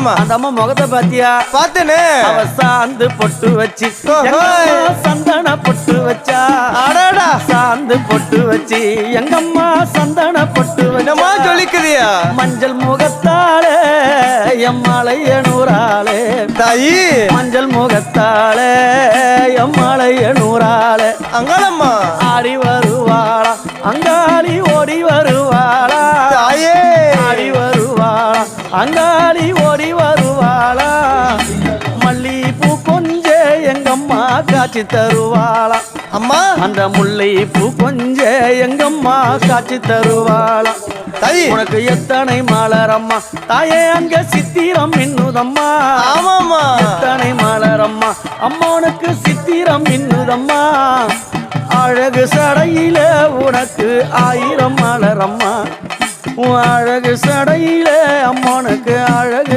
ஆமாமா. அந்த அம்மா முகத்தை பாத்தியா? பார்த்தேனே. அவ சாந்து பொட்டு வச்சு சந்தன பொட்டு வச்சா. அடடா. சாந்து பொட்டு வச்சு எங்கம்மா சந்தன பொட்டு என்னமா வச்சா. சொல்லிக்கிறியா? மஞ்சள் முகத்தாலே எம்மாளைய நூறாளே தாயி. மஞ்சள் முகத்தாலே எம்மாளைய நூறாளே அங்காளம்மா ஆடி வருவாளா அங்காளி ஓடி வருவாளா. தாயே. ஆடி வருவாளா அங்காளி ஓடி வருவாளா. மல்லிப்பூ கொஞ்ச எங்கம்மா காட்சி தருவாளா. அம்மா அந்த முல்லை பூ கொஞ்ச எங்கம்மா காட்சி தருவாளா. தாயி. உனக்கு எத்தனை மலரம்மா தாயே அங்க சித்திரம் இன்னுதம்மா. ஆமாமா. எத்தனை மலரம்மா அம்மானுக்கு சித்திரம் இன்னுதம்மா. அழகு சடையில உனக்கு 1000 மலரம்மா. உன் அழகு சடையில அம்மானுக்கு அழகு